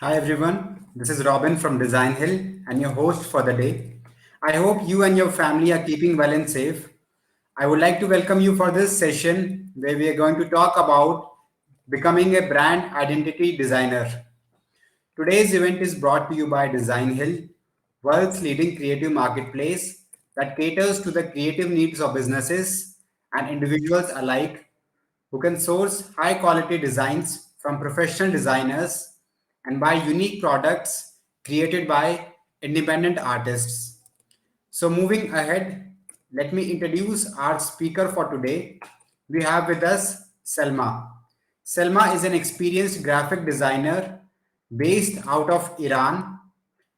Hi everyone, this is Robin from Designhill and your host for the day. I hope you and your family are keeping well and safe. I would like to welcome you for this session where we are going to talk about becoming a brand identity designer. Today's event is brought to you by Designhill, world's leading creative marketplace that caters to the creative needs of businesses and individuals alike who can source high quality designs from professional designers and buy unique products created by independent artists. So, moving ahead, let me introduce our speaker for today. We have with us Selma. Selma is an experienced graphic designer based out of Iran.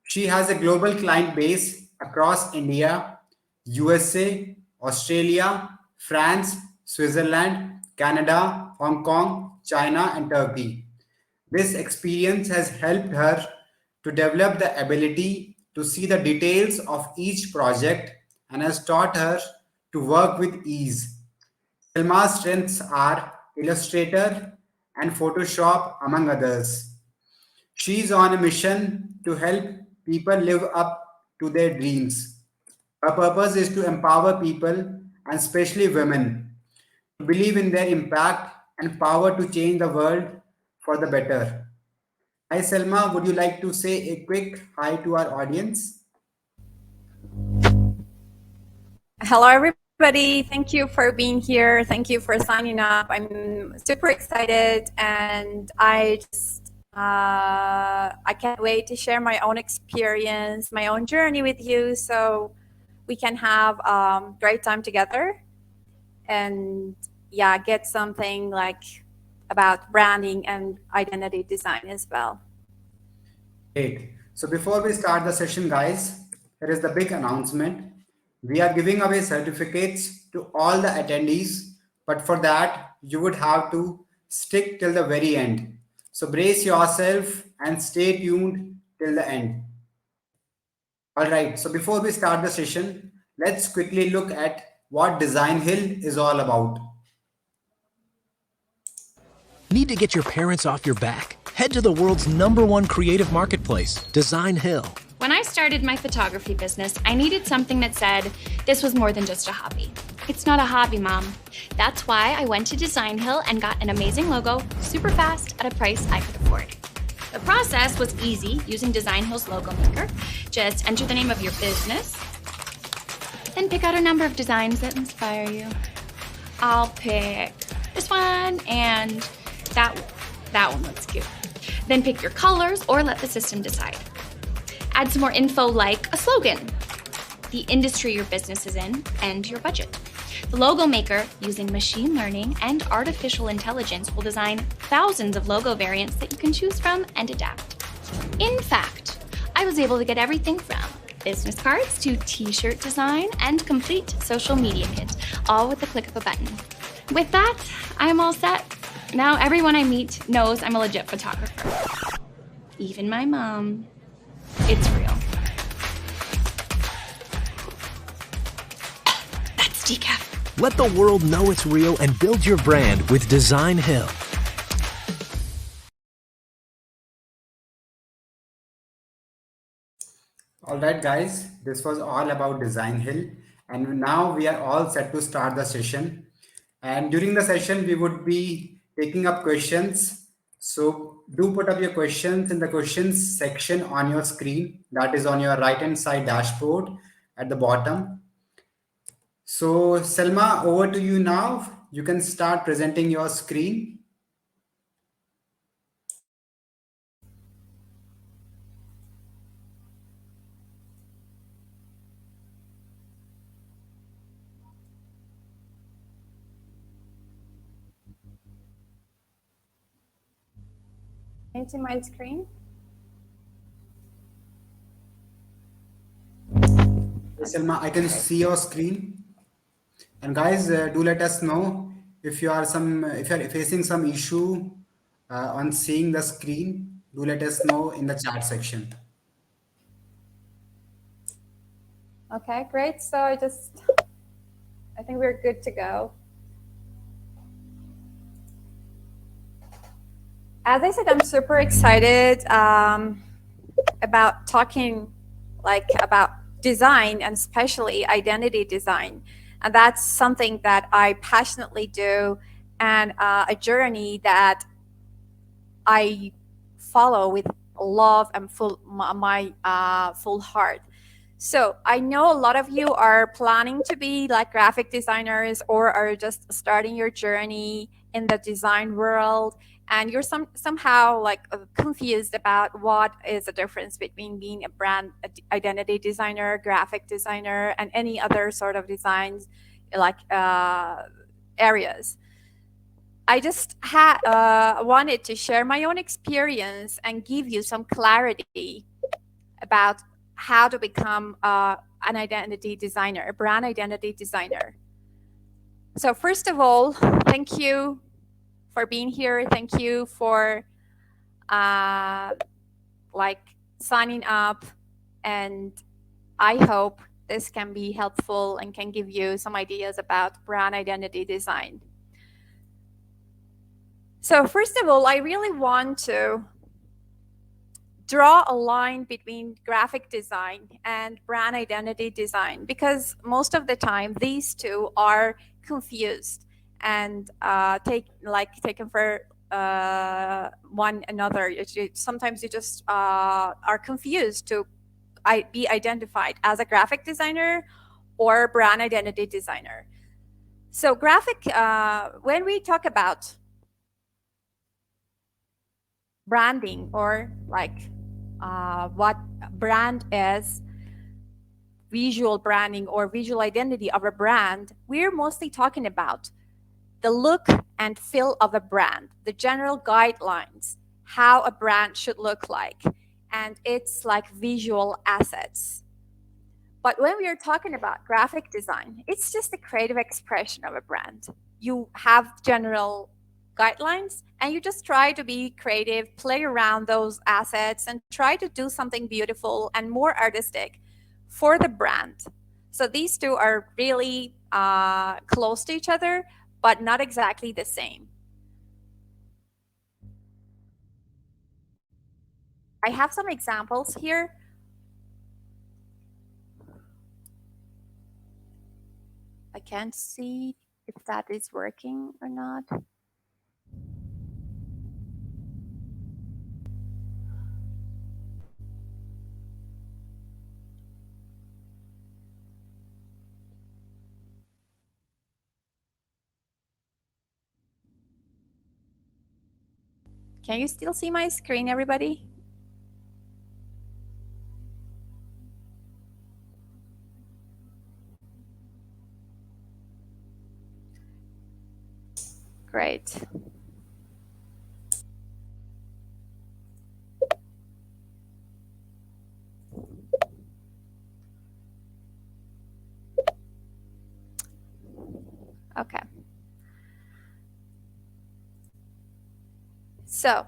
She has a global client base across India, USA, Australia, France, Switzerland, Canada, Hong Kong, China, and Turkey. This experience has helped her to develop the ability to see the details of each project and has taught her to work with ease. Selma's strengths are Illustrator and Photoshop, among others. She's on a mission to help people live up to their dreams. Her purpose is to empower people, and especially women, to believe in their impact and power to change the world for the better. Hi, Selma. Would you like to say a quick hi to our audience? Hello, everybody. Thank you for being here. Thank you for signing up. I'm super excited, and I can't wait to share my own experience, my own journey with you, so we can have great time together, and yeah, get something like about branding and identity design as well. Great. So before we start the session, guys, here is the big announcement. We are giving away certificates to all the attendees, but for that, you would have to stick till the very end. So brace yourself and stay tuned till the end. All right. So before we start the session, let's quickly look at what Design Hill is all about. Need to get your parents off your back? Head to the world's #1 creative marketplace, Designhill. When I started my photography business, I needed something that said this was more than just a hobby. It's not a hobby, Mom. That's why I went to Designhill and got an amazing logo super fast at a price I could afford. The process was easy using Designhill's logo maker. Just enter the name of your business, then pick out a number of designs that inspire you. I'll pick this one and that one looks cute. Then pick your colors or let the system decide. Add some more info like a slogan, the industry your business is in, and your budget. The logo maker, using machine learning and artificial intelligence, will design thousands of logo variants that you can choose from and adapt. In fact, I was able to get everything from business cards to t-shirt design and complete social media kit, all with the click of a button. With that, I'm all set. Now everyone I meet knows I'm a legit photographer. Even my mom. It's real. That's decaf. Let the world know it's real and build your brand with Designhill. All right, guys, this was all about Design Hill, and now we are all set to start the session. And during the session, we would be taking up questions. So do put up your questions in the questions section on your screen, that is on your right hand side dashboard at the bottom. So, Selma, over to you now. You can start presenting your screen. Can you see my screen? Selma, I can see your screen. And guys, do let us know if you are facing some issue on seeing the screen. Do let us know in the chat section. Okay, great. So I think we're good to go. As I said, I'm super excited about talking about design and especially identity design. And that's something that I passionately do and a journey that I follow with love and my full heart. So I know a lot of you are planning to be like graphic designers or are just starting your journey in the design world, and you're somehow confused about what is the difference between being a brand identity designer, graphic designer, and any other sort of designs like areas. I just wanted to share my own experience and give you some clarity about how to become an identity designer, a brand identity designer. So first of all, thank you for being here. Thank you for uh, like signing up, and I hope this can be helpful and can give you some ideas about brand identity design. So first of all, I really want to draw a line between graphic design and brand identity design, because most of the time these two are confused and taken for one another. Sometimes you just are confused to be identified as a graphic designer or brand identity designer. So when we talk about branding, or what brand is, visual branding or visual identity of a brand, we're mostly talking about the look and feel of a brand, the general guidelines, how a brand should look like, and its like visual assets. But when we are talking about graphic design, it's just a creative expression of a brand. You have general guidelines and you just try to be creative, play around those assets, and try to do something beautiful and more artistic for the brand. So these two are really close to each other, but not exactly the same. I have some examples here. I can't see if that is working or not. Can you still see my screen, everybody? Great. Okay. So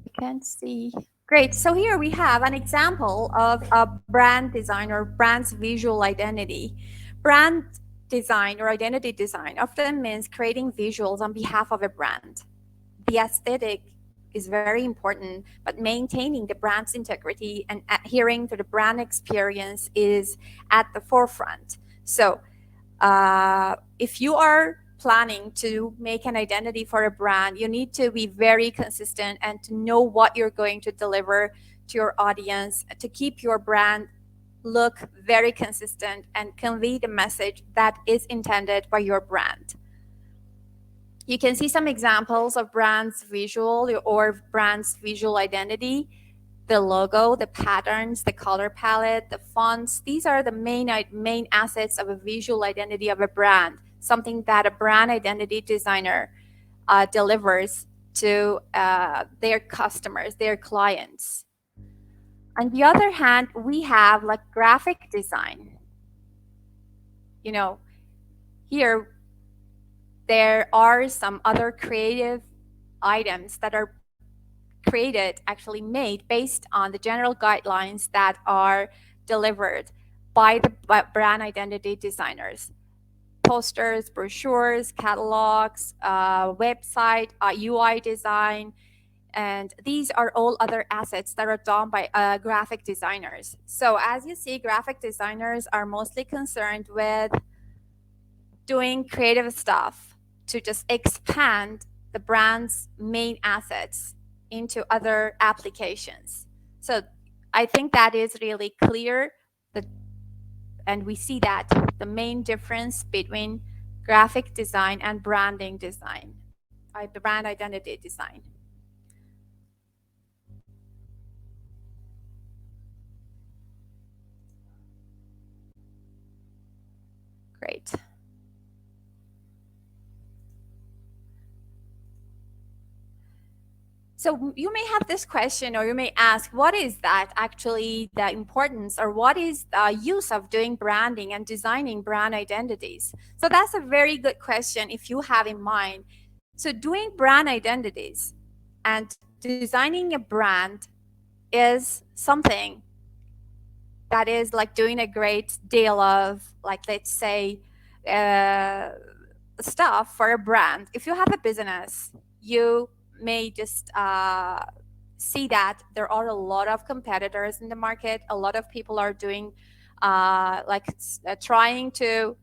you can see. Great. So here we have an example of a brand design or brand's visual identity. Brand design or identity design often means creating visuals on behalf of a brand. The aesthetic is very important, but maintaining the brand's integrity and adhering to the brand experience is at the forefront. So if you are planning to make an identity for a brand, you need to be very consistent and to know what you're going to deliver to your audience to keep your brand look very consistent and convey the message that is intended by your brand. You can see some examples of brands visual or brands visual identity. The logo, the patterns, the color palette, the fonts. These are the main assets of a visual identity of a brand, something that a brand identity designer delivers to their customers, their clients. On the other hand, we have like graphic design. You know, here there are some other creative items that are created, actually made based on the general guidelines that are delivered by the brand identity designers. posters, brochures, catalogs, website, UI design, and these are all other assets that are done by graphic designers. So as you see, graphic designers are mostly concerned with doing creative stuff to just expand the brand's main assets into other applications. So I think that is really clear, that, and we see that the main difference between graphic design and branding design, brand identity design. Great. So you may have this question, or you may ask, what is that actually the importance, or what is the use of doing branding and designing brand identities? So that's a very good question if you have in mind. So doing brand identities and designing a brand is something that is like doing a great deal of, like, let's say, stuff for a brand. If you have a business, you may just see that there are a lot of competitors in the market. A lot of people are doing trying to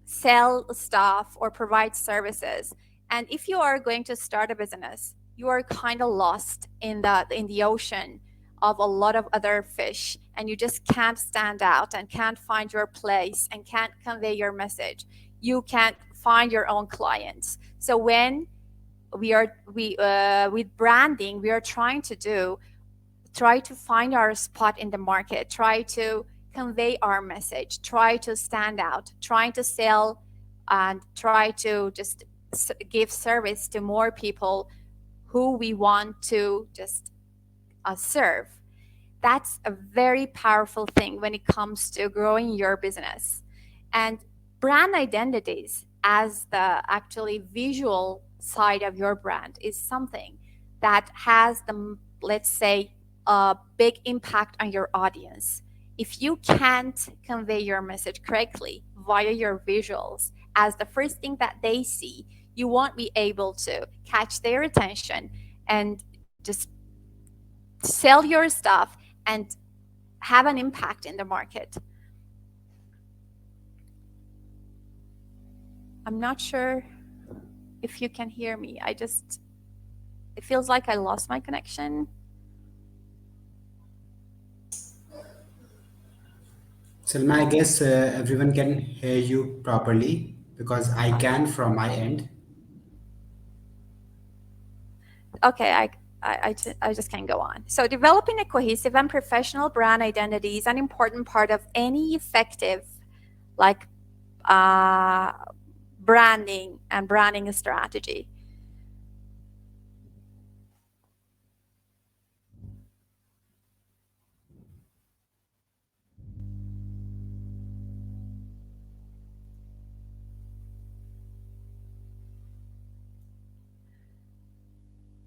sell stuff or provide services. And if you are going to start a business, you are kind of lost in the ocean of a lot of other fish, and you just can't stand out and can't find your place and can't convey your message. You can't find your own clients. So when with branding, we are trying to find our spot in the market, try to convey our message, try to stand out, trying to sell, and try to just give service to more people who we want to just serve. That's a very powerful thing when it comes to growing your business. And brand identities, as the actually visual side of your brand, is something that has the, let's say, a big impact on your audience. If you can't convey your message correctly via your visuals as the first thing that they see, you won't be able to catch their attention and just sell your stuff and have an impact in the market. I'm not sure if you can hear me. It feels like I lost my connection. Selma, I guess everyone can hear you properly because I can from my end. Okay, I just can't go on. So developing a cohesive and professional brand identity is an important part of any effective, like, branding and branding strategy.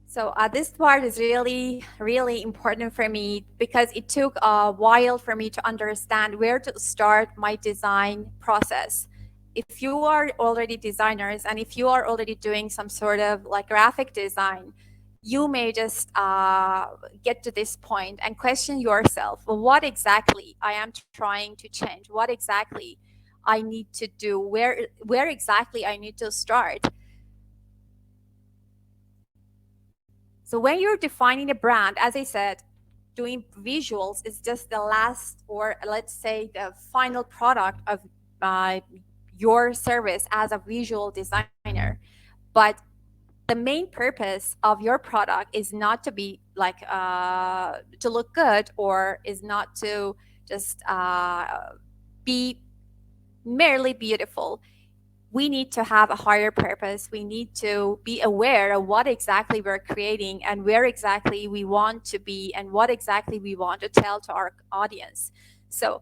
So this part is really, really important for me because it took a while for me to understand where to start my design process. If you are already designers and if you are already doing some sort of like graphic design, you may just get to this point and question yourself, well, what exactly I am trying to change? What exactly I need to do? Where exactly I need to start? So when you're defining a brand, as I said, doing visuals is just the last, or let's say the final product of your service as a visual designer. But the main purpose of your product is not to be like to look good, or is not to just be merely beautiful. We need to have a higher purpose. We need to be aware of what exactly we're creating and where exactly we want to be and what exactly we want to tell to our audience. So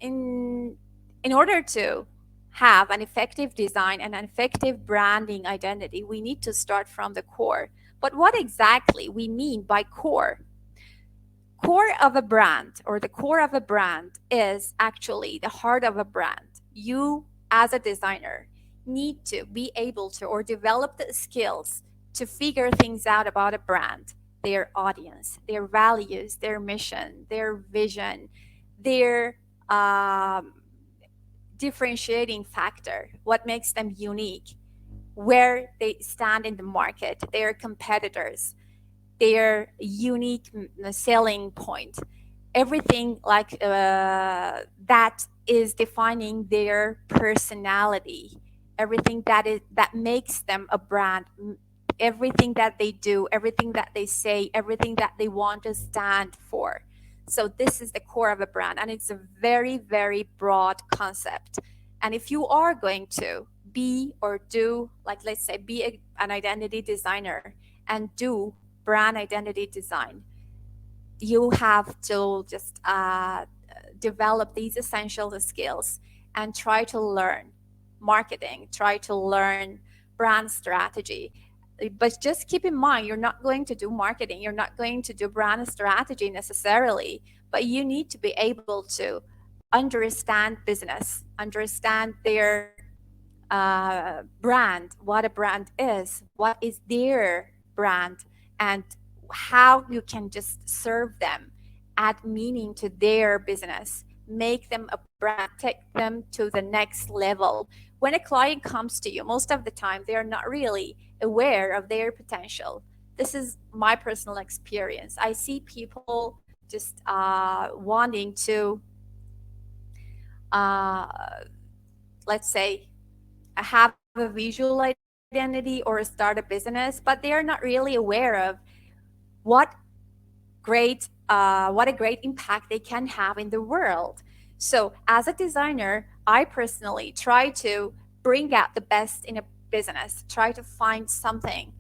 in order to have an effective design and an effective branding identity, we need to start from the core. But what exactly we mean by core? Core of a brand, or the core of a brand, is actually the heart of a brand. You as a designer, need to be able to or develop the skills to figure things out about a brand, their audience, their values, their mission, their vision, their differentiating factor, what makes them unique, where they stand in the market, their competitors, their unique selling point, everything like that is defining their personality, everything that makes them a brand, everything that they do, everything that they say, everything that they want to stand for. So this is the core of a brand, and it's a very, very broad concept. And if you are going to be or do, like, let's say, be an identity designer and do brand identity design, you have to just develop these essential skills and try to learn marketing, try to learn brand strategy. But just keep in mind, you're not going to do marketing, you're not going to do brand strategy necessarily, but you need to be able to understand business, understand their brand, what a brand is, what is their brand, and how you can just serve them, add meaning to their business, make them a brand, take them to the next level. When a client comes to you, most of the time they are not really aware of their potential. This is my personal experience. I see people just wanting to, uh, let's say, have a visual identity or start a business, but they are not really aware of what what a great impact they can have in the world. So as a designer, I personally try to bring out the best in a business, try to find something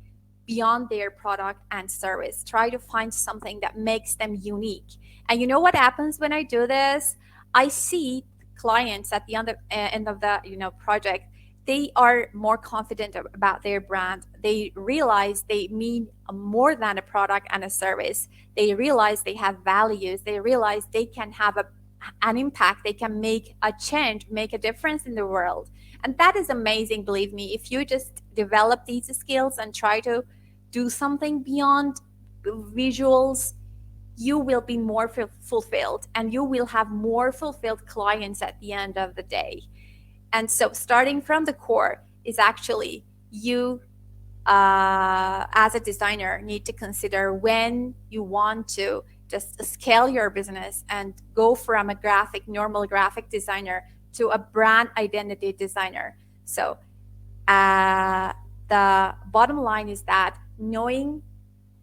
beyond their product and service, try to find something that makes them unique. And you know what happens when I do this? I see clients at the end of the project, they are more confident about their brand. They realize they mean more than a product and a service. They realize they have values. They realize they can have an impact. They can make a change, make a difference in the world. And that is amazing, believe me. If you just develop these skills and try to do something beyond visuals, you will be more fulfilled, and you will have more fulfilled clients at the end of the day. And so starting from the core is actually you as a designer need to consider when you want to just scale your business and go from a normal graphic designer to a brand identity designer. So the bottom line is that knowing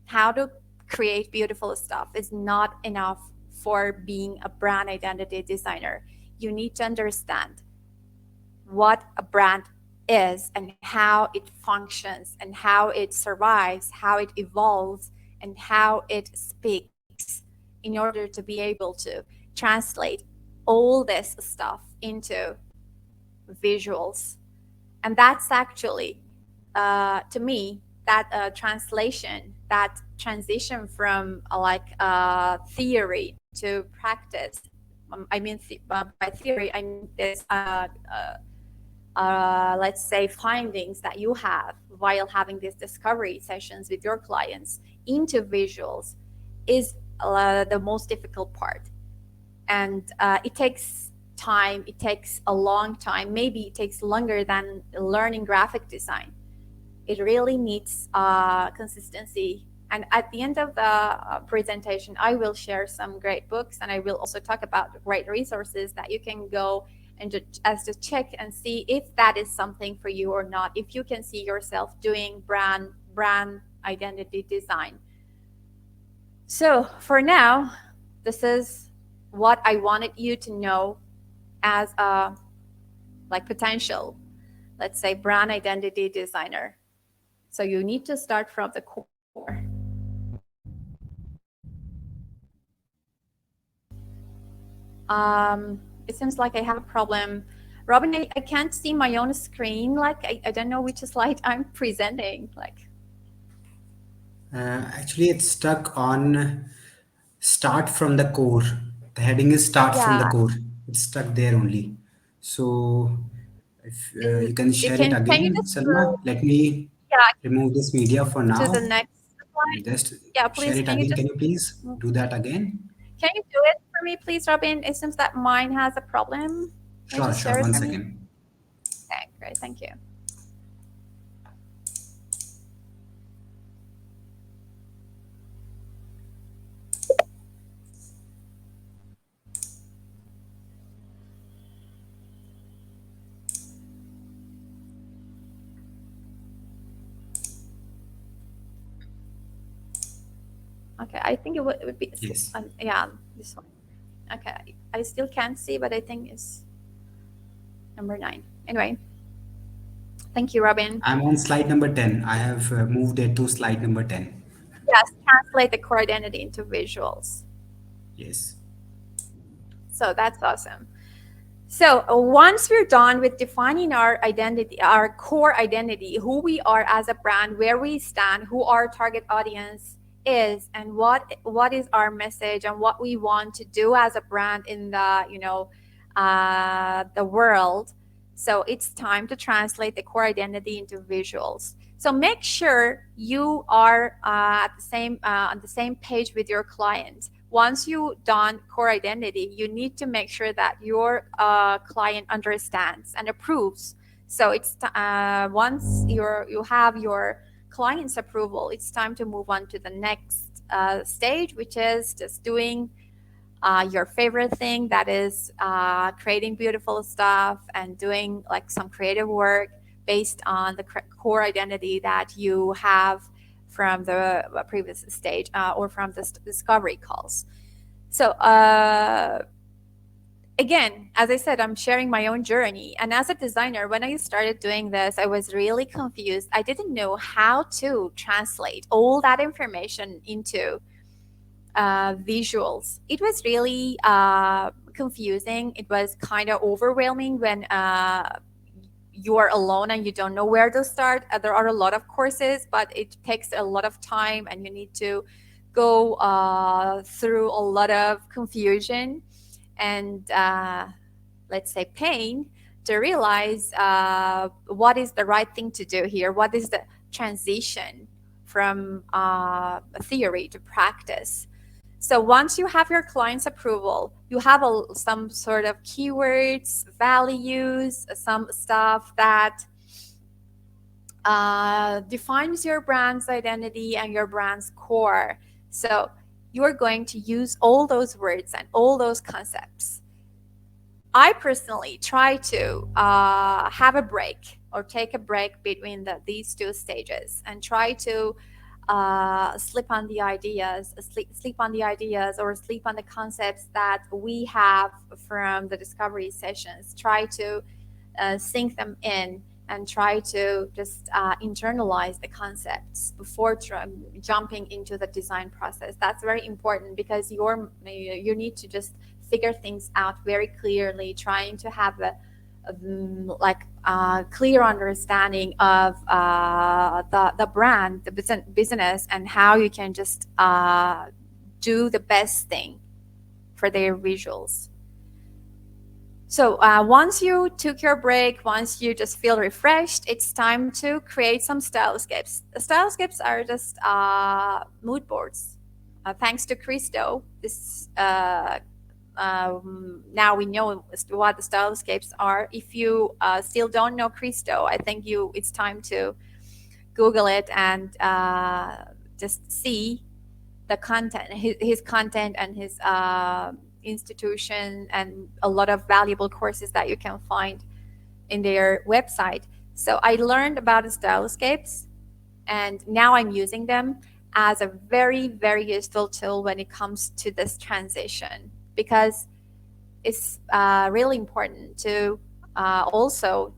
how to create beautiful stuff is not enough for being a brand identity designer. You need to understand what a brand is and how it functions and how it survives, how it evolves, and how it speaks in order to be able to translate all this stuff into visuals. And that's actually, to me, that translation, that transition from theory to practice. I mean, by theory, I mean this, let's say, findings that you have while having these discovery sessions with your clients into visuals is the most difficult part. And it takes time, it takes a long time, maybe it takes longer than learning graphic design. It really needs consistency. And at the end of the presentation, I will share some great books, and I will also talk about great resources that you can go and to check and see if that is something for you or not, if you can see yourself doing brand identity design. So for now, this is what I wanted you to know as a potential, let's say, brand identity designer. So you need to start from the core. It seems like I have a problem. Robin, I can't see my own screen. I don't know which slide I'm presenting. Actually, it's stuck on start from the core. The heading is start from the Yeah. core. It's stuck there only. So If you can You share it can you again, just Salma. Let me yeah, remove this media for to the now. next slide? Just Yeah, share please. it Can you again. just Can you please do that again? can you do it for me, please, Robin? It seems that mine has a problem. Can you Sure, just sure. share it One for me? second. Okay, great. Thank you. Okay, I think it would be Yes. yeah, this one. Okay, I still can't see, but I think it's number 9. Anyway, thank you, Robin. I'm on slide number 10. I have moved it to slide number 10. Yes, translate the core identity into visuals. Yes. So that's awesome. So once we're done with defining our identity, our core identity, who we are as a brand, where we stand, who our target audience is, and what is our message and what we want to do as a brand in the the world. So it's time to translate the core identity into visuals. So make sure you are at the same on the same page with your client. Once you done core identity, you need to make sure that your client understands and approves. So it's once you have your client's approval, it's time to move on to the next stage, which is just doing your favorite thing, that is creating beautiful stuff and doing like some creative work based on the core identity that you have from the previous stage or from the discovery calls. So again, as I said, I'm sharing my own journey. And as a designer, when I started doing this, I was really confused. I didn't know how to translate all that information into visuals. It was really confusing. It was kind of overwhelming when you are alone and you don't know where to start. There are a lot of courses, but it takes a lot of time and you need to go through a lot of confusion and let's say pain to realize what is the right thing to do here, what is the transition from theory to practice. So once you have your client's approval, you have some sort of keywords, values, some stuff that defines your brand's identity and your brand's core. So you're going to use all those words and all those concepts. I personally try to have a break or take a break between these two stages and try to sleep on the ideas, sleep on the ideas or sleep on the concepts that we have from the discovery sessions. Try to sink them in and try to just internalize the concepts before jumping into the design process. That's very important because you need to just figure things out very clearly, trying to have a clear understanding of the brand, the business, and how you can just do the best thing for their visuals. So once you took your break, once you just feel refreshed, it's time to create some stylescapes. The stylescapes are just mood boards. Thanks to Christo, this now we know what the stylescapes are. If you still don't know Christo, I think it's time to Google it and just see the content, his content and his institution, and a lot of valuable courses that you can find in their website. So I learned about the stylescapes and now I'm using them as a very, very useful tool when it comes to this transition, because it's really important to also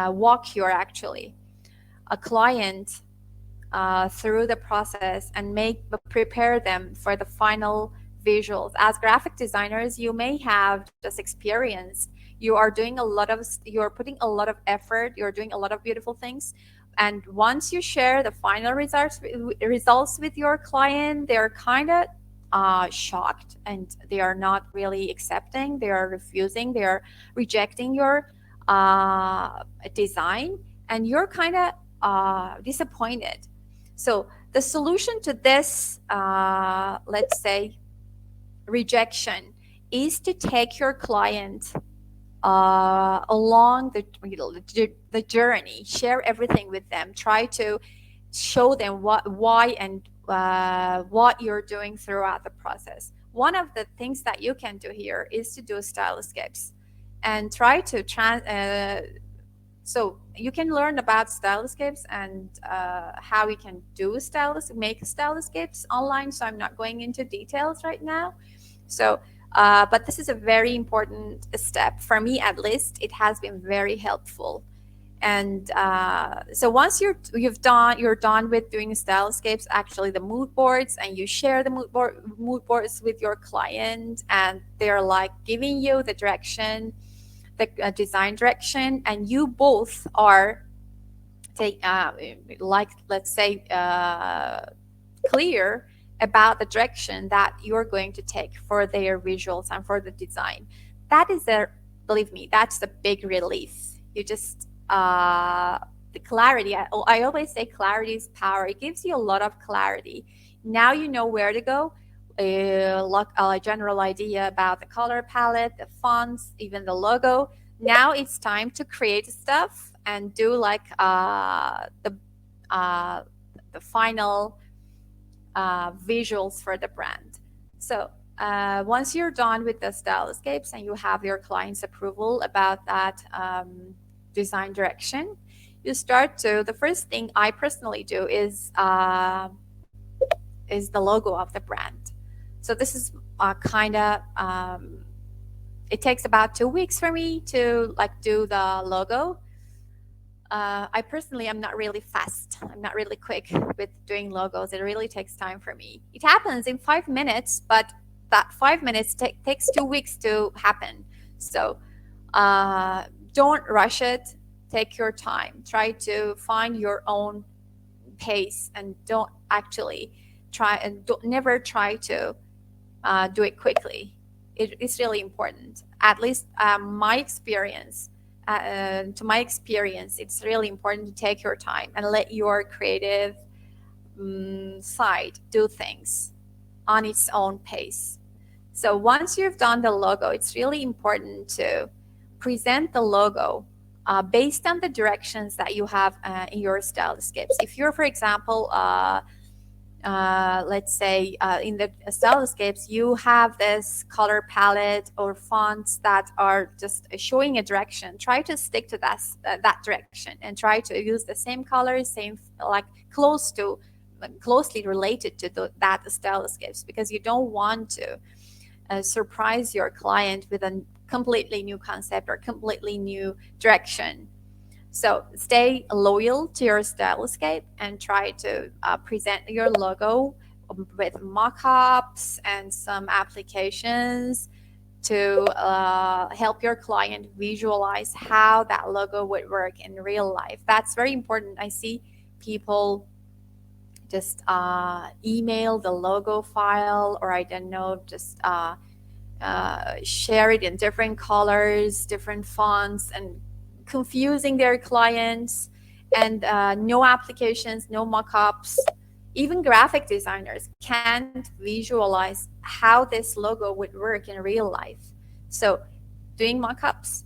walk your actually a client through the process and prepare them for the final visuals. As graphic designers, you may have just experienced you're putting a lot of effort, you're doing a lot of beautiful things, and once you share the final results with your client, they're kind of shocked and they are not really accepting, they are refusing, they are rejecting your design, and you're kind of disappointed. So the solution to this, let's say, rejection, is to take your client along the journey. Share everything with them. Try to show them why, and what you're doing throughout the process. One of the things that you can do here is to do stylescapes, and try to so you can learn about stylescapes and how you can make stylescapes online. So I'm not going into details right now. So, but this is a very important step for me. At least it has been very helpful. And so once you're done with doing stylescapes, actually the mood boards, and you share the mood boards with your client, and they're like giving you the direction, the design direction, and you both are like, let's say, clear about the direction that you're going to take for their visuals and for the design. That is believe me, that's a big relief. You just the clarity. I always say clarity is power. It gives you a lot of clarity. Now you know where to go. A general idea about the color palette, the fonts, even the logo. Now it's time to create stuff and do like the final visuals for the brand. So once you're done with the stylescapes and you have your client's approval about that design direction, you start to, the first thing I personally do is the logo of the brand. So this is kind of it takes about 2 weeks for me to like do the logo. I personally am not really fast. I'm not really quick with doing logos. It really takes time for me. It happens in 5 minutes, but that 5 minutes takes 2 weeks to happen. So don't rush it. Take your time. Try to find your own pace, and don't actually never try to do it quickly. It's really important. At least my experience. To my experience, it's really important to take your time and let your creative side do things on its own pace. So once you've done the logo, it's really important to present the logo based on the directions that you have in your stylescapes. If you're, for example, let's say in the stylescapes, you have this color palette or fonts that are just showing a direction. Try to stick to that direction, and try to use the same colors, same like closely related to that stylescapes, because you don't want to surprise your client with a completely new concept or completely new direction. So stay loyal to your stylescape and try to present your logo with mock-ups and some applications to help your client visualize how that logo would work in real life. That's very important. I see people just email the logo file, or I don't know, just share it in different colors, different fonts, and confusing their clients, and no applications, no mock-ups. Even graphic designers can't visualize how this logo would work in real life. So doing mock-ups,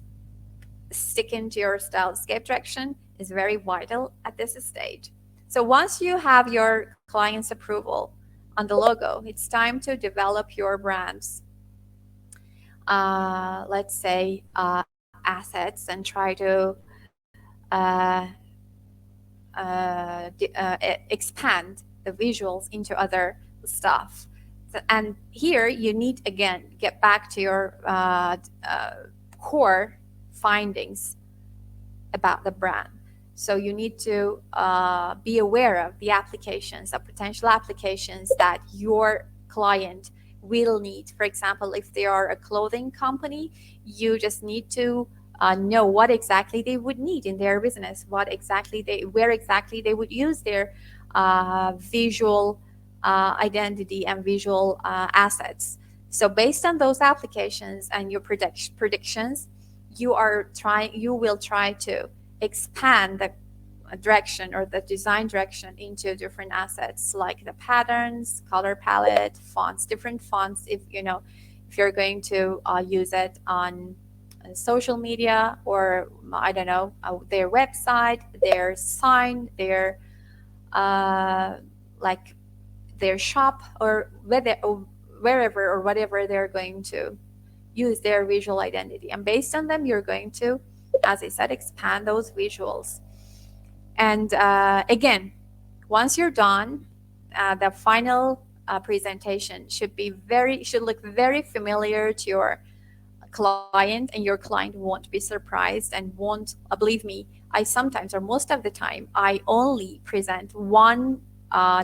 sticking to your stylescape direction is very vital at this stage. So once you have your client's approval on the logo, it's time to develop your brand's let's say assets, and try to expand the visuals into other stuff. And here you need, again, get back to your core findings about the brand. So you need to be aware of the applications, of potential applications that your client will need. For example, if they are a clothing company, you just need to know what exactly they would need in their business, where exactly they would use their visual identity and visual assets. So based on those applications and your predictions, you will try to expand the direction or the design direction into different assets like the patterns, color palette, fonts, different fonts. If you're going to use it on social media, or I don't know, their website, their sign, their uh, like their shop, or wherever or whatever they're going to use their visual identity. And based on them, you're going to, as I said, expand those visuals. And again, once you're done, the final presentation should look very familiar to your client, and your client won't be surprised and won't believe me. I sometimes, or most of the time, I only present one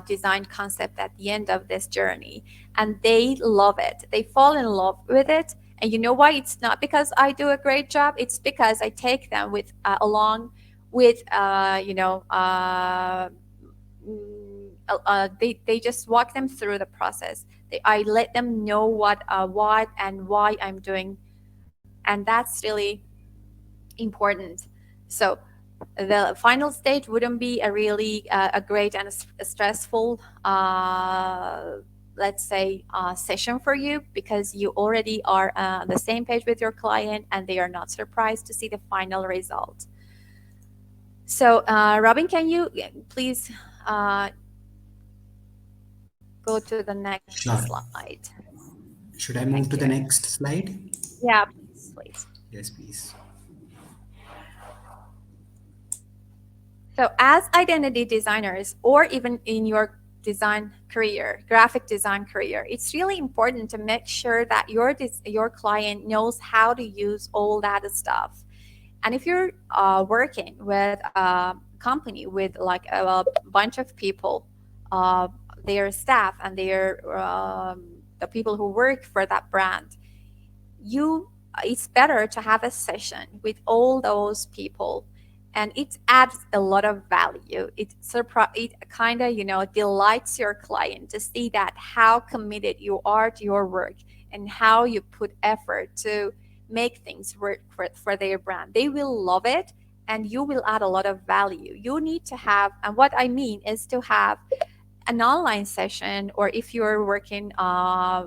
design concept at the end of this journey, and they love it. They fall in love with it. And you know why? It's not because I do a great job. It's because I take them with along with they just walk them through the process. I let them know what and why I'm doing, and that's really important. So the final stage wouldn't be a really a great and a stressful let's say session for you, because you already are on the same page with your client and they are not surprised to see the final result. So Robin, can you please go to the next Sure. slide? Should I Thank move to you. the next slide? Yeah, please. Yes, please. So, as identity designers, or even in your design career, graphic design career, it's really important to make sure that your client knows how to use all that stuff. And if you're working with a company with like a bunch of people, uh, their staff and the people who work for that brand, you it's better to have a session with all those people, and it adds a lot of value. It kind of delights your client to see that how committed you are to your work and how you put effort to make things work for their brand. They will love it, and you will add a lot of value. You need to have, and what I mean is to have an online session, or if you're working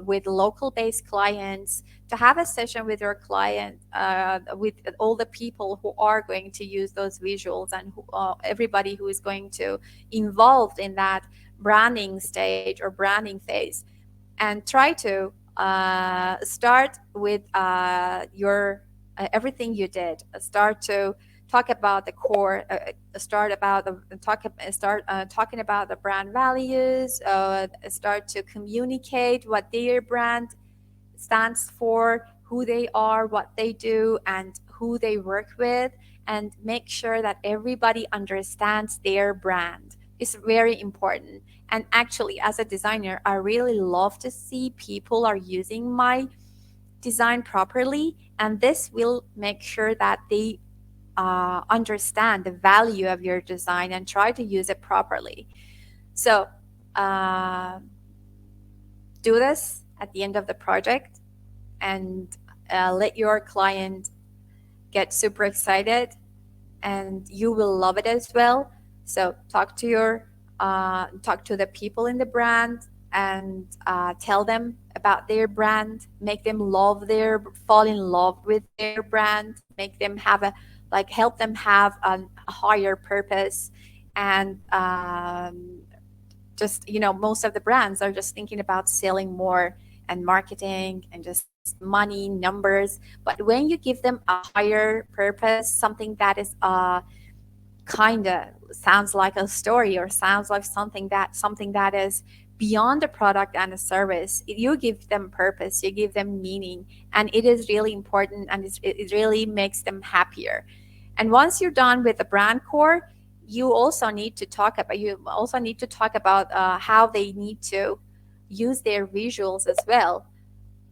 with local based clients, to have a session with your client, with all the people who are going to use those visuals, and everybody who is going to involved in that branding stage or branding phase, and try to start with your everything you did. Start to talk about the core. Start talking about the brand values. Start to communicate what their brand stands for, who they are, what they do, and who they work with, and make sure that everybody understands their brand. It's very important. And actually, as a designer, I really love to see people are using my design properly, and this will make sure that they understand the value of your design and try to use it properly. So uh, do this at the end of the project, and let your client get super excited, and you will love it as well. So talk to the people in the brand, and tell them about their brand, make them fall in love with their brand, make them have help them have a higher purpose. And just most of the brands are just thinking about selling more and marketing and just money, numbers. But when you give them a higher purpose, something that is kind of sounds like a story, or sounds like something that is beyond the product and the service, you give them purpose, you give them meaning, and it is really important, and it really makes them happier. And once you're done with the brand core, you also need to talk about how they need to use their visuals as well.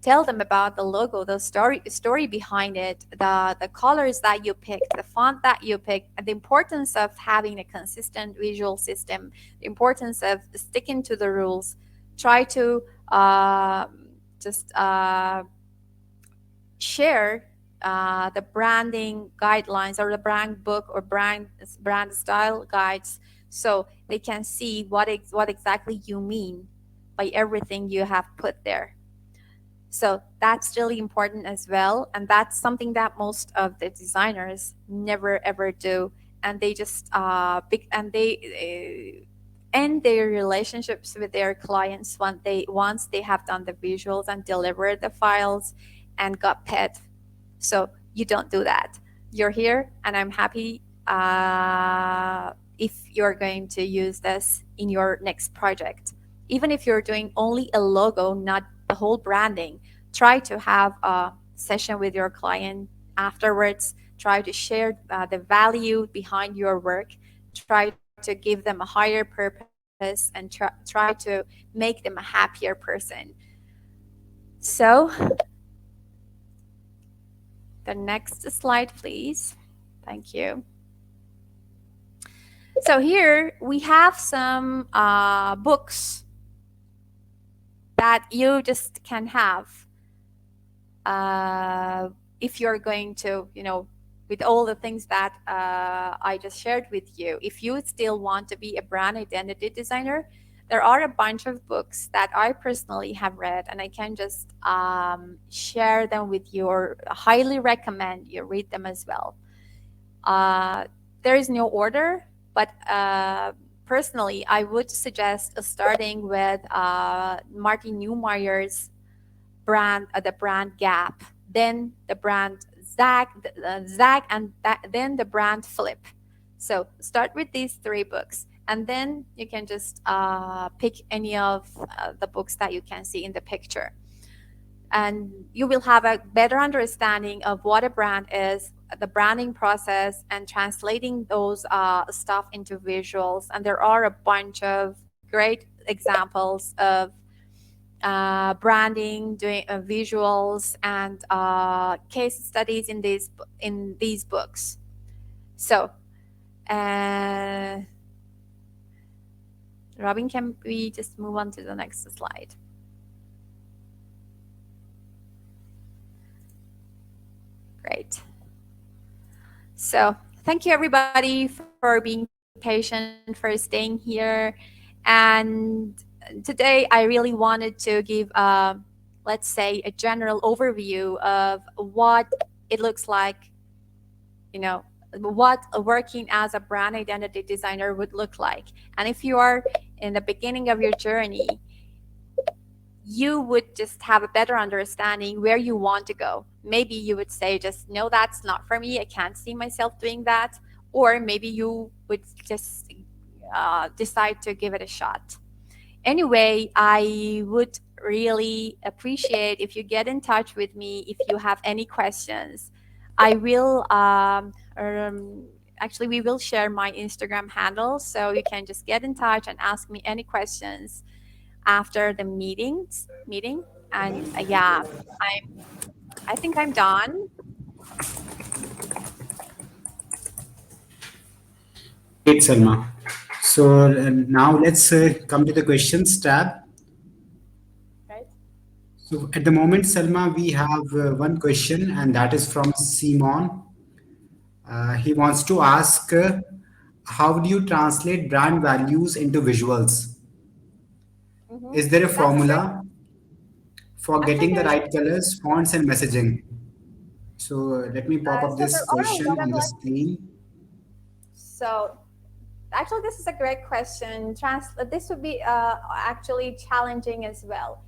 Tell them about the logo, the story behind it, the colors that you pick, the font that you pick, and the importance of having a consistent visual system, the importance of sticking to the rules. Try to just share the branding guidelines or the brand book or brand style guides, so they can see what exactly you mean by everything you have put there. So that's really important as well, and that's something that most of the designers never ever do, and they just and they end their relationships with their clients once they have done the visuals and delivered the files and got paid. So you don't do that. You're here, and I'm happy if you're going to use this in your next project. Even if you're doing only a logo, not the whole branding, try to have a session with your client afterwards. Try to share the value behind your work. Try to give them a higher purpose and try to make them a happier person. So, the next slide, please. Thank you. So here we have some books that you just can have if you're going to, with all the things that I just shared with you. If you still want to be a brand identity designer, there are a bunch of books that I personally have read, and I can just share them with you, or highly recommend you read them as well. There is no order, but personally, I would suggest starting with Martin Neumeyer's the brand Gap, then the brand Zag, and then the brand Flip. So start with these three books, and then you can just pick any of the books that you can see in the picture, and you will have a better understanding of what a brand is, the branding process, and translating those stuff into visuals. And there are a bunch of great examples of branding, doing visuals, and case studies in these books. So, Robin, can we just move on to the next slide? Great. So thank you everybody for being patient, for staying here. And today I really wanted to give, let's say, a general overview of what it looks like, what working as a brand identity designer would look like. And if you are in the beginning of your journey, you would just have a better understanding where you want to go. Maybe you would say, just no, that's not for me, I can't see myself doing that. Or maybe you would just decide to give it a shot. Anyway, I would really appreciate if you get in touch with me if you have any questions. I will actually, we will share my Instagram handle, so you can just get in touch and ask me any questions after the meeting. And yeah, I think I'm done. Great, Salma. So now let's come to the questions tab. Right. So at the moment, Salma, we have one question, and that is from Simon. He wants to ask, how do you translate brand values into visuals? Is there a That's a great. formula for Actually, getting the there's right colors, fonts, and messaging? So let me pop up so this there are a question lot of on the like. screen. So actually, this is a great question. This would be actually challenging as well,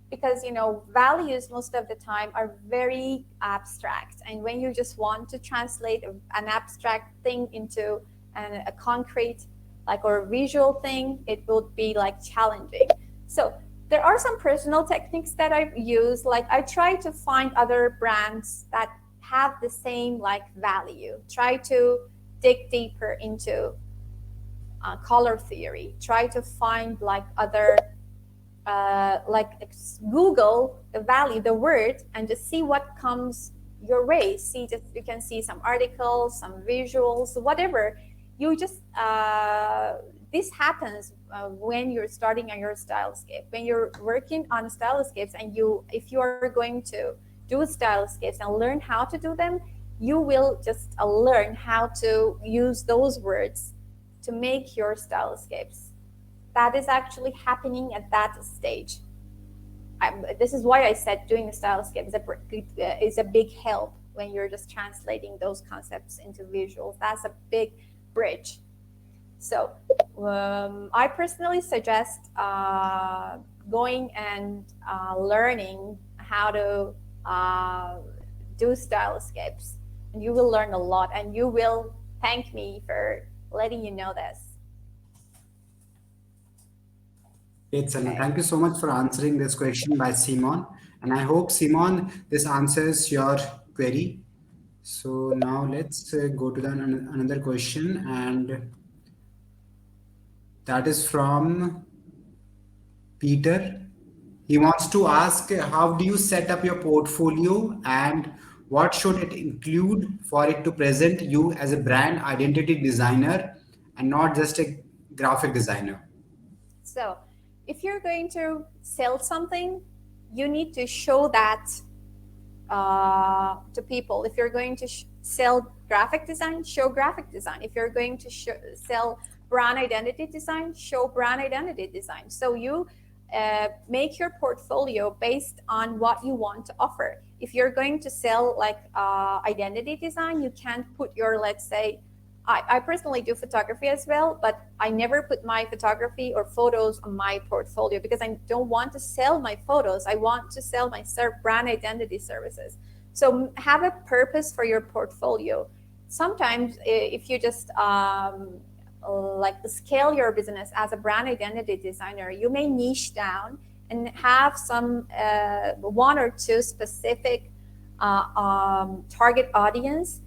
because values most of the time are very abstract, and when you just want to translate an abstract thing into a concrete, like, or a visual thing, it would be like challenging. So there are some personal techniques that I've used. Like, I try to find other brands that have the same like value, try to dig deeper into color theory, try to find like other like Google the value, the word, and just see what comes your way. See, just you can see some articles, some visuals, whatever. You just this happens when you're starting on your stylescape, when you're working on stylescapes, and if you are going to do stylescapes and learn how to do them, you will just learn how to use those words to make your stylescapes. That is actually happening at that stage. This is why I said doing a stylescape is a big help when you're just translating those concepts into visuals. That's a big bridge. So I personally suggest going and learning how to do stylescapes, and you will learn a lot, and you will thank me for letting you know this. Great, Selma. Thank you so much for answering this question by Simon. And I hope, Simon, this answers your query. So now let's go to another question, and that is from Peter. He wants to ask, how do you set up your portfolio and what should it include for it to present you as a brand identity designer and not just a graphic designer? So if you're going to sell something, you need to show that to people. If you're going to sell graphic design, show graphic design. If you're going to sell brand identity design, show brand identity design. So you make your portfolio based on what you want to offer. If you're going to sell like identity design, you can't put your, let's say, I personally do photography as well, but I never put my photography or photos on my portfolio because I don't want to sell my photos. I want to sell my brand identity services. So have a purpose for your portfolio. Sometimes if you just like scale your business as a brand identity designer, you may niche down and have some one or two specific target audience.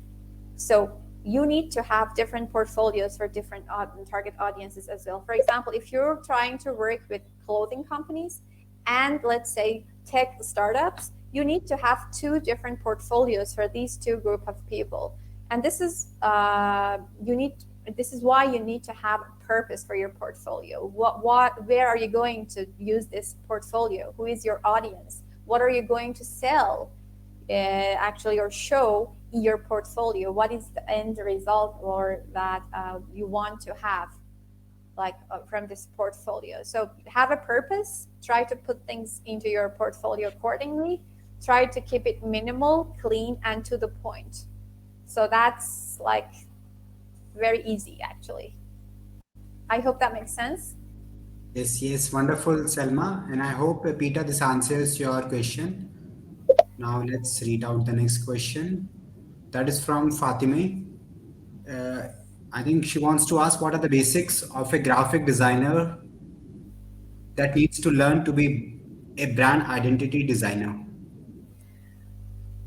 So you need to have different portfolios for different target audiences as well. For example, if you're trying to work with clothing companies and let's say tech startups, you need to have two different portfolios for these two group of people. And this is this is why you need to have a purpose for your portfolio. Where are you going to use this portfolio? Who is your audience? What are you going to sell actually or show in your portfolio? What is the end result or that you want to have like from this portfolio? So have a purpose, try to put things into your portfolio accordingly, try to keep it minimal, clean, and to the point. So that's like very easy actually. I hope that makes sense. Yes, wonderful, Selma. And I hope, Peter, this answers your question. Now let's read out the next question. That is from Fatime. Uh, I think she wants to ask, what are the basics of a graphic designer that needs to learn to be a brand identity designer?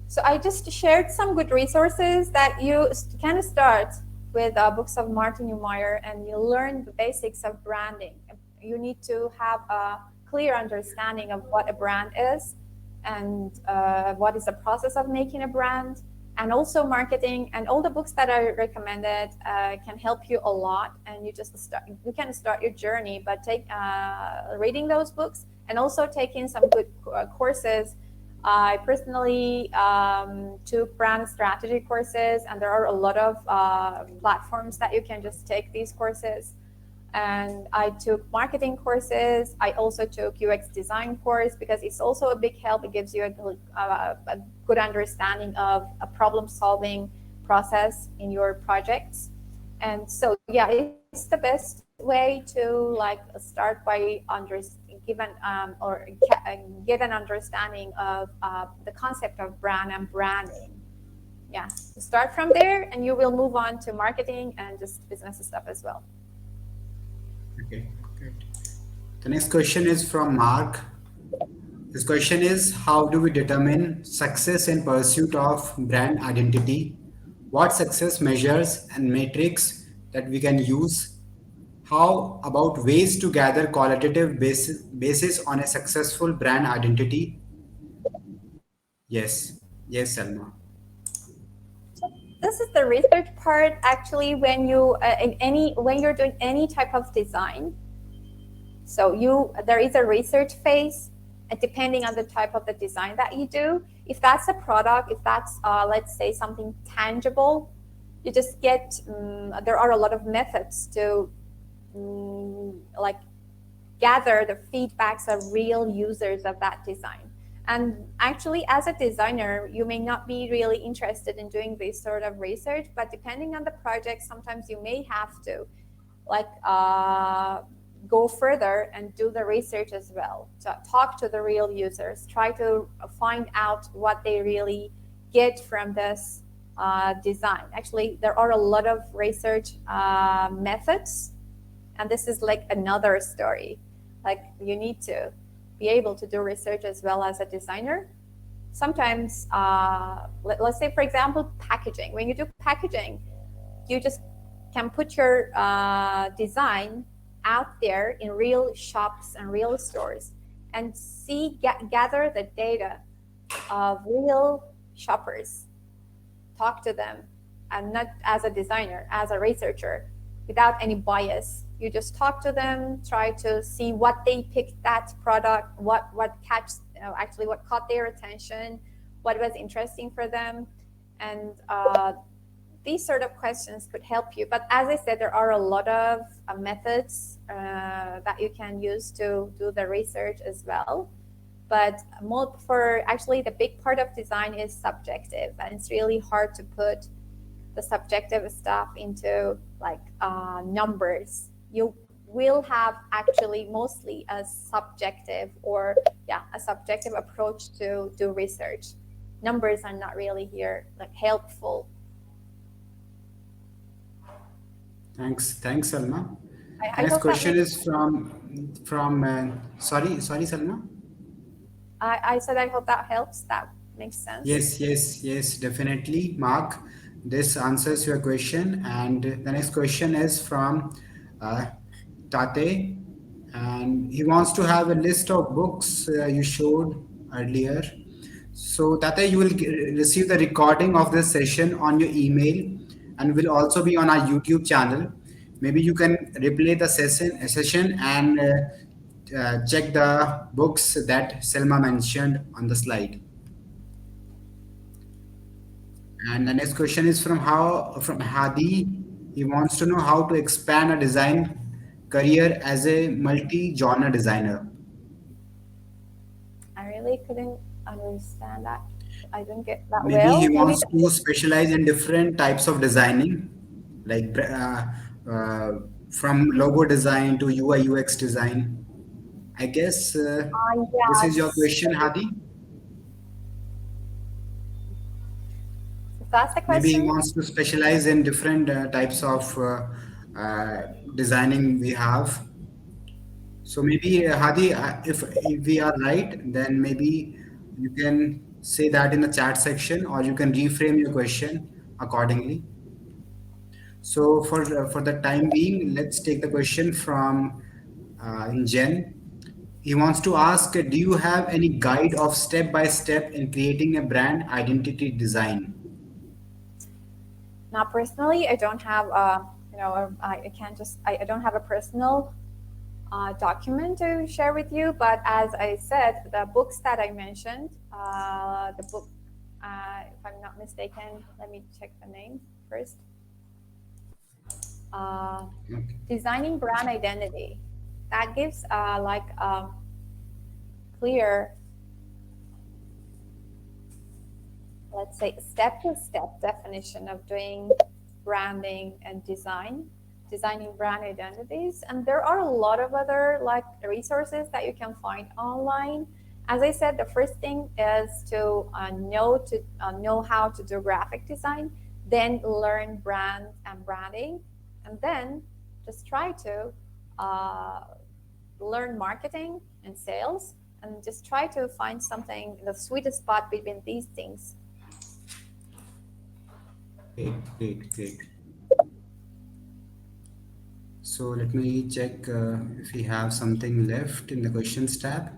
So I just shared some good resources that you can start with books of Martin Neumeyer, and you learn the basics of branding. You need to have a clear understanding of what a brand is and what is the process of making a brand, and also marketing. And all the books that I recommended can help you a lot. And you can start your journey by reading those books and also taking some good courses. I personally took brand strategy courses, and there are a lot of platforms that you can just take these courses. And I took marketing courses. I also took UX design course because it's also a big help. It gives you a good understanding of a problem solving process in your projects. And so, yeah, it's the best way to like start by get an understanding of the concept of brand and branding. Yeah, start from there, and you will move on to marketing and just business stuff as well. Okay, great. The next question is from Mark. His question is, how do we determine success in pursuit of brand identity? What success measures and metrics that we can use? How about ways to gather qualitative basis on a successful brand identity? Yes, Selma. This is the research part. Actually, when you're doing any type of design, so there is a research phase, depending on the type of the design that you do. If that's a product, if that's, let's say, something tangible, you just get, there are a lot of methods to like gather the feedbacks of real users of that design. And actually, as a designer, you may not be really interested in doing this sort of research, but depending on the project, sometimes you may have to like go further and do the research as well. So talk to the real users, try to find out what they really get from this design. Actually, there are a lot of research methods, and this is like another story. Like you need to be able to do research as well as a designer. Sometimes, let's say, for example, packaging. When you do packaging, you just can put your design out there in real shops and real stores and gather the data of real shoppers, talk to them, and not as a designer, as a researcher, without any bias. You just talk to them, try to see what they picked that product, what actually what caught their attention, what was interesting for them, and these sort of questions could help you. But as I said, there are a lot of methods that you can use to do the research as well. But for actually the big part of design is subjective, and it's really hard to put the subjective stuff into like numbers. You will have actually mostly a subjective a subjective approach to do research. Numbers are not really here like helpful. Thanks, Salma. I Next hope question is sorry, Salma. I said I hope that helps. That makes sense. Yes, definitely, Mark. This answers your question. And the next question is from Tate, and he wants to have a list of books you showed earlier. So, Tate, you will receive the recording of this session on your email and will also be on our YouTube channel. Maybe you can replay the session and check the books that Selma mentioned on the slide. And the next question is from Hadi. He wants to know how to expand a design career as a multi-genre designer. I really couldn't understand that. I didn't get that Maybe well. he Maybe wants to specialize in different types of designing, like uh, from logo design to UI UX design. I guess this is your yes. question, Hadi. If that's the Maybe he question, wants to specialize in different types of designing we have. So maybe Hadi, if we are right, then maybe you can say that in the chat section, or you can reframe your question accordingly. So for the time being, let's take the question from Jen. He wants to ask, do you have any guide of step by step in creating a brand identity design? now personally, I don't have I can't just I don't have a personal document to share with you. But as I said, the books that I mentioned, the book, if I'm not mistaken, let me check the name first. Designing brand identity. That gives like a clear, let's say, step-to-step definition of doing branding and designing brand identities. And there are a lot of other like resources that you can find online. As I said, the first thing is to know how to do graphic design, then learn brand and branding, and then just try to learn marketing and sales, and just try to find something, the sweetest spot between these things. Great. So let me check if we have something left in the questions tab.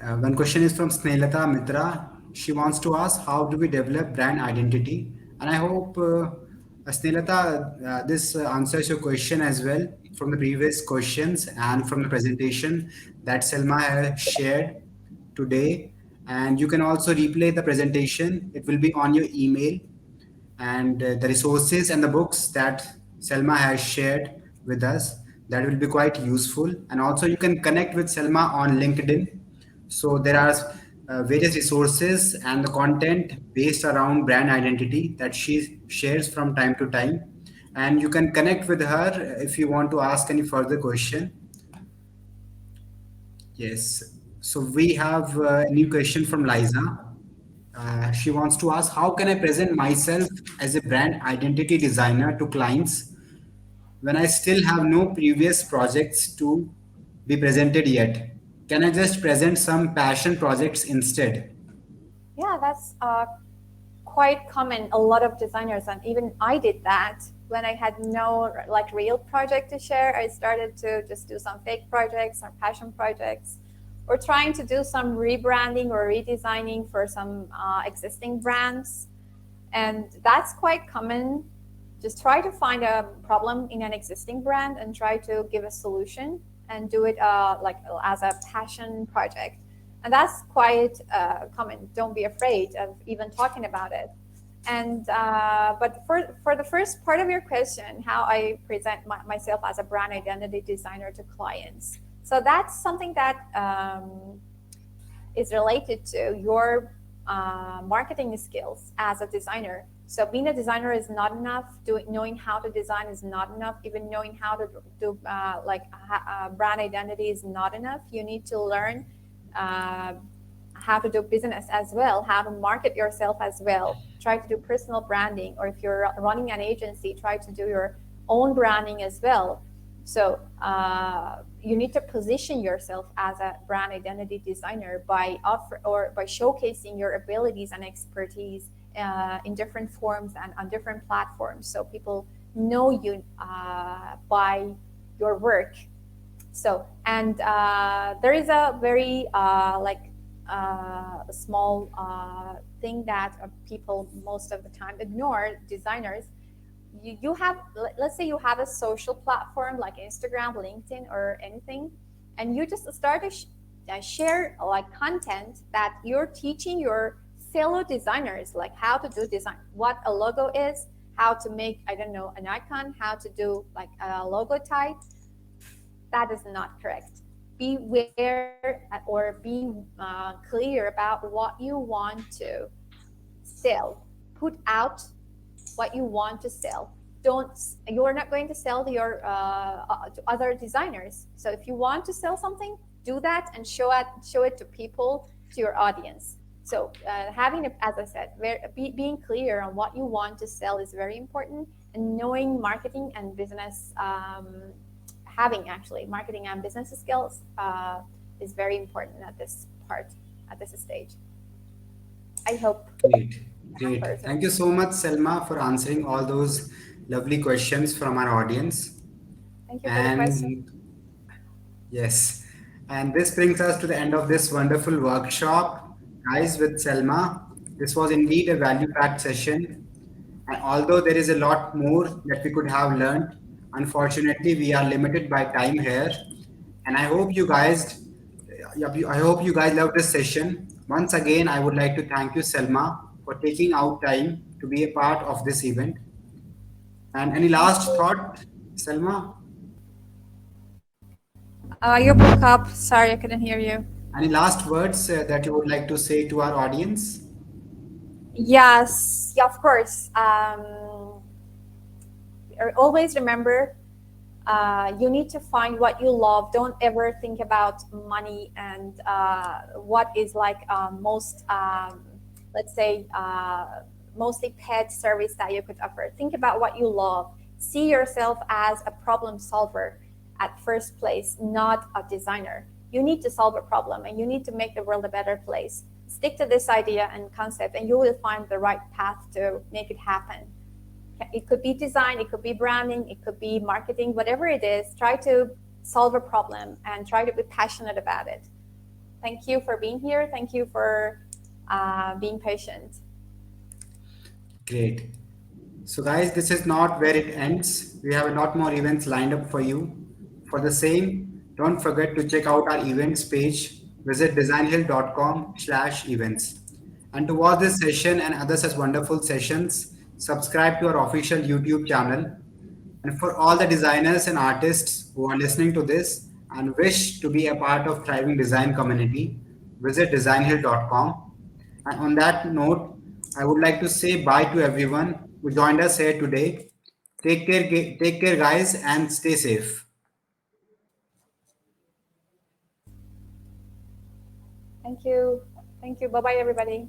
One question is from Snelata Mitra. She wants to ask, how do we develop brand identity? And I hope Snehata, this answers your question as well from the previous questions and from the presentation that Selma has shared today. And you can also replay the presentation. It will be on your email, and the resources and the books that Selma has shared with us, that will be quite useful. And also you can connect with Selma on LinkedIn. So there are various resources and the content based around brand identity that she shares from time to time, and you can connect with her if you want to ask any further question. Yes. So we have a new question from Liza. She wants to ask, how can I present myself as a brand identity designer to clients when I still have no previous projects to be presented yet? Can I just present some passion projects instead? Yeah, that's quite common. A lot of designers, and even I did that when I had no like real project to share. I started to just do some fake projects or passion projects, or trying to do some rebranding or redesigning for some existing brands. And that's quite common. Just try to find a problem in an existing brand and try to give a solution and do it like as a passion project. And that's quite common. Don't be afraid of even talking about it. And but for the first part of your question, how I present myself as a brand identity designer to clients. So that's something that is related to your marketing skills as a designer. So being a designer is not enough. Knowing how to design is not enough. Even knowing how to do brand identity is not enough. You need to learn uh, how to do business as well, how to market yourself as well. Try to do personal branding, or if you're running an agency, try to do your own branding as well. So you need to position yourself as a brand identity designer by by showcasing your abilities and expertise in different forms and on different platforms, so people know you by your work. So, and there is a very small thing that people most of the time ignore, designers. You have, let's say you have a social platform like Instagram, LinkedIn, or anything, and you just start to share like content that you're teaching your fellow designers, like how to do design, what a logo is, how to make, I don't know, an icon, how to do like a logo type. That is not correct. Be aware or be clear about what you want to sell. Put out what you want to sell. Don't, you're not going to sell to your to other designers. So if you want to sell something, do that and show it to people, to your audience. So having, as I said, being clear on what you want to sell is very important, and knowing marketing and business, having actually marketing and business skills is very important at this part, at this stage. I hope Great, that great. answers it. Thank you so much, Selma, for answering all those lovely questions from our audience. Thank you for the question. And yes, and this brings us to the end of this wonderful workshop, guys, with Selma. This was indeed a value packed session. And although there is a lot more that we could have learned, unfortunately, we are limited by time here. And I hope you guys loved this session. Once again, I would like to thank you, Selma, for taking out time to be a part of this event. And any Thank last you. thought, Selma? You broke up. Sorry, I couldn't hear you. Any last words that you would like to say to our audience? Yes, yeah, of course. Always remember, you need to find what you love. Don't ever think about money and what is like most, let's say, mostly paid service that you could offer. Think about what you love. See yourself as a problem solver at first place, not a designer. You need to solve a problem and you need to make the world a better place. Stick to this idea and concept, and you will find the right path to make it happen. It could be design, it could be branding, it could be marketing, whatever it is. Try to solve a problem and try to be passionate about it. Thank you for being here. Thank you for being patient. Great. So, guys, this is not where it ends. We have a lot more events lined up for you. For the same, don't forget to check out our events page. Visit designhill.com/events. And to watch this session and other such wonderful sessions, subscribe to our official YouTube channel. And for all the designers and artists who are listening to this and wish to be a part of thriving design community, visit designhill.com. And on that note, I would like to say bye to everyone who joined us here today. Take care, guys, and stay safe. Thank you. Thank you. Bye bye, everybody.